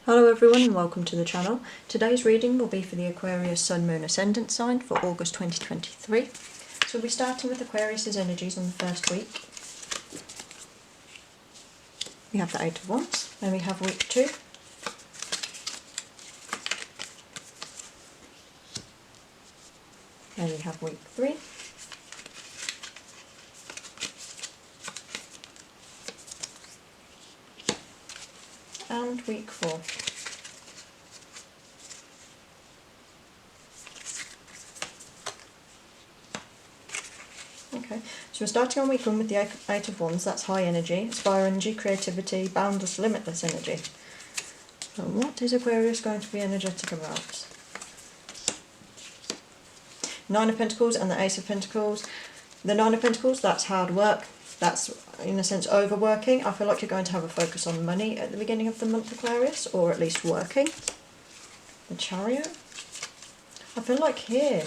Hello everyone and welcome to the channel. Today's reading will be for the Aquarius Sun, Moon, Ascendant sign for August 2023. So we'll be starting with Aquarius's energies on the first week. We have the Eight of Wands, then we have week 2. Then we have week 3. And week 4. Okay, so we're starting on week 1 with the Eight of Wands. That's high energy, it's fire energy, creativity, boundless, limitless energy. So what is Aquarius going to be energetic about? Nine of Pentacles and the Ace of Pentacles. The Nine of Pentacles, that's hard work. That's, in a sense, overworking. I feel like you're going to have a focus on money at the beginning of the month, Aquarius, or at least working. The Chariot. I feel like here,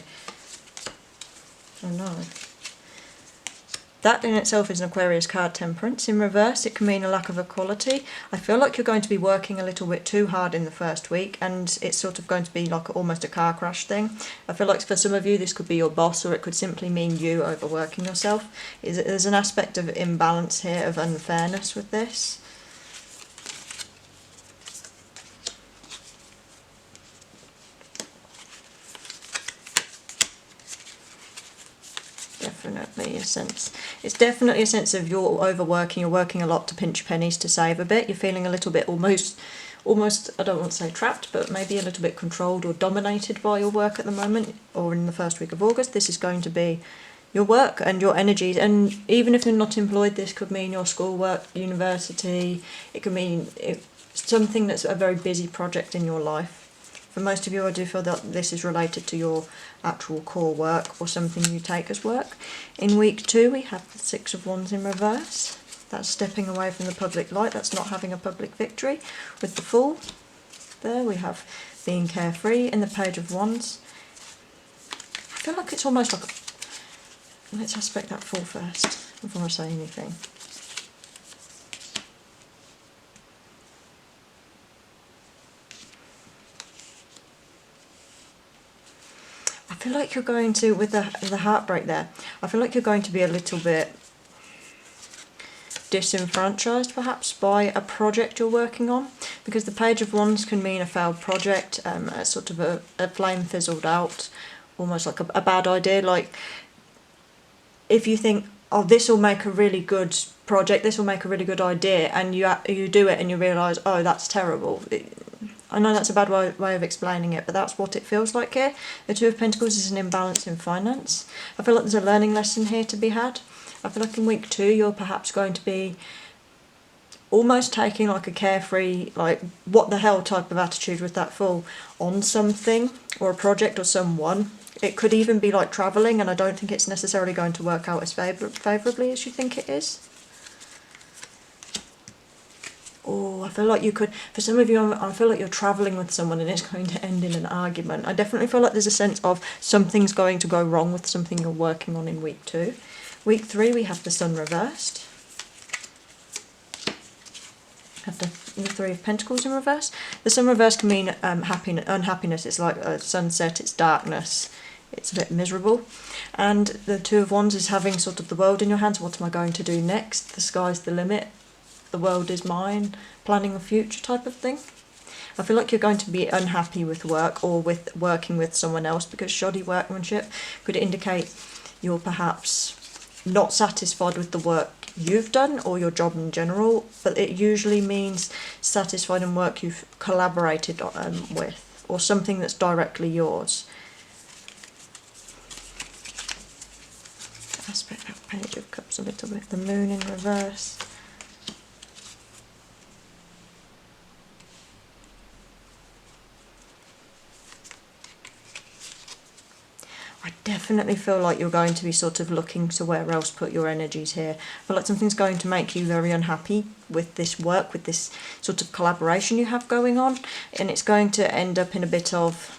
oh no. That in itself is an Aquarius card, Temperance. In reverse, it can mean a lack of equality. I feel like you're going to be working a little bit too hard in the first week, and it's sort of going to be like almost a car crash thing. I feel like for some of you this could be your boss, or it could simply mean you overworking yourself. There's an aspect of imbalance here, of unfairness with this. Definitely a sense. It's definitely a sense of you're overworking, you're working a lot to pinch pennies to save a bit. You're feeling a little bit almost, I don't want to say trapped, but maybe a little bit controlled or dominated by your work at the moment, or in the first week of August. This is going to be your work and your energies, and even if you're not employed, this could mean your schoolwork, university, it could mean something that's a very busy project in your life. For most of you, I do feel that this is related to your actual core work or something you take as work. In week 2, we have the Six of Wands in reverse. That's stepping away from the public light. That's not having a public victory. With the Fool, there we have being carefree. In the Page of Wands, I feel like it's almost like let's aspect that Fool first before I say anything. I feel like you're going to, with the heartbreak there, I feel like you're going to be a little bit disenfranchised perhaps by a project you're working on, because the Page of Wands can mean a failed project, a sort of a flame fizzled out, almost like a bad idea. Like if you think, oh, this will make a really good project, this will make a really good idea, and you do it and you realise, oh, that's terrible. I know that's a bad way of explaining it, but that's what it feels like here. The Two of Pentacles is an imbalance in finance. I feel like there's a learning lesson here to be had. I feel like in week 2 you're perhaps going to be almost taking like a carefree, like what the hell type of attitude with that Fool on something or a project or someone. It could even be like travelling, and I don't think it's necessarily going to work out as favourably as you think it is. Oh, I feel like you could, for some of you, I feel like you're travelling with someone and it's going to end in an argument. I definitely feel like there's a sense of something's going to go wrong with something you're working on in week 2. Week 3, we have the Sun reversed. Have the Three of Pentacles in reverse. The Sun reverse can mean unhappiness. It's like a sunset, it's darkness, it's a bit miserable. And the Two of Wands is having sort of the world in your hands. What am I going to do next? The sky's the limit. The world is mine, planning a future type of thing. I feel like you're going to be unhappy with work or with working with someone else, because shoddy workmanship could indicate you're perhaps not satisfied with the work you've done or your job in general, but it usually means satisfied in work you've collaborated with, or something that's directly yours. Aspect that Page of Cups a little bit. The Moon in reverse. I definitely feel like you're going to be sort of looking to where else put your energies here. I feel like something's going to make you very unhappy with this work, with this sort of collaboration you have going on, and it's going to end up in a bit of,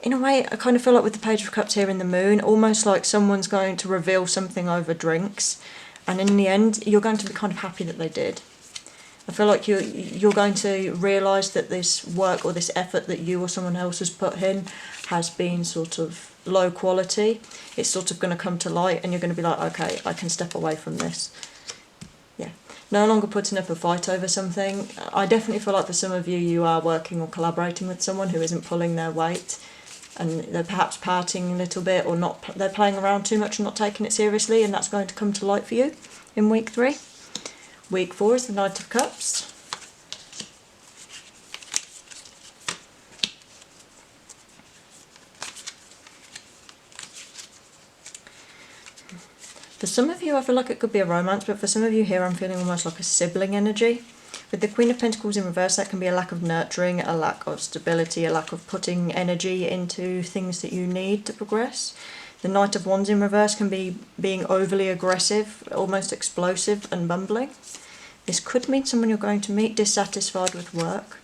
in a way, I kind of feel like with the Page of Cups here in the Moon, almost like someone's going to reveal something over drinks, and in the end you're going to be kind of happy that they did. I feel like you're going to realise that this work or this effort that you or someone else has put in has been sort of low quality. It's sort of going to come to light and you're going to be like, okay, I can step away from this. Yeah, no longer putting up a fight over something. I definitely feel like for some of you, you are working or collaborating with someone who isn't pulling their weight, and they're perhaps partying a little bit, or not. They're playing around too much and not taking it seriously, and that's going to come to light for you in week 3. Week 4 is the Knight of Cups. For some of you, I feel like it could be a romance, but for some of you here, I'm feeling almost like a sibling energy. With the Queen of Pentacles in reverse, that can be a lack of nurturing, a lack of stability, a lack of putting energy into things that you need to progress. The Knight of Wands in reverse can be being overly aggressive, almost explosive and bumbling. This could mean someone you're going to meet dissatisfied with work.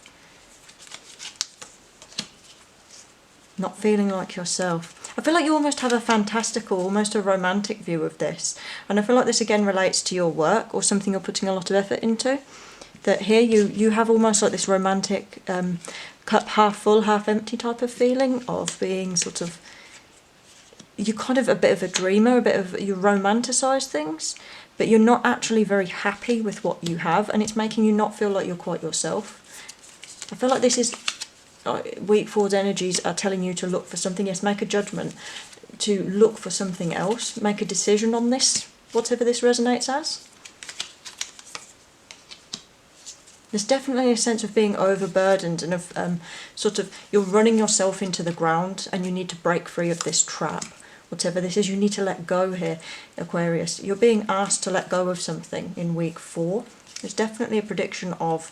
Not feeling like yourself. I feel like you almost have a fantastical, almost a romantic view of this. And I feel like this again relates to your work or something you're putting a lot of effort into. That here you have almost like this romantic cup half full, half empty type of feeling of being sort of, you're kind of a bit of a dreamer, you romanticise things, but you're not actually very happy with what you have, and it's making you not feel like you're quite yourself. I feel like this is, week 4's energies are telling you to look for something. Yes, make a judgment, to look for something else, make a decision on this, whatever this resonates as. There's definitely a sense of being overburdened and of sort of, you're running yourself into the ground and you need to break free of this trap. Whatever this is, you need to let go here, Aquarius. You're being asked to let go of something in week 4. There's definitely a prediction of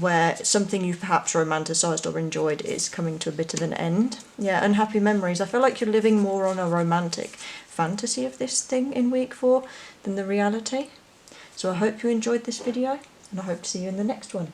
where something you've perhaps romanticised or enjoyed is coming to a bit of an end. Yeah, unhappy memories. I feel like you're living more on a romantic fantasy of this thing in week 4 than the reality. So I hope you enjoyed this video, and I hope to see you in the next one.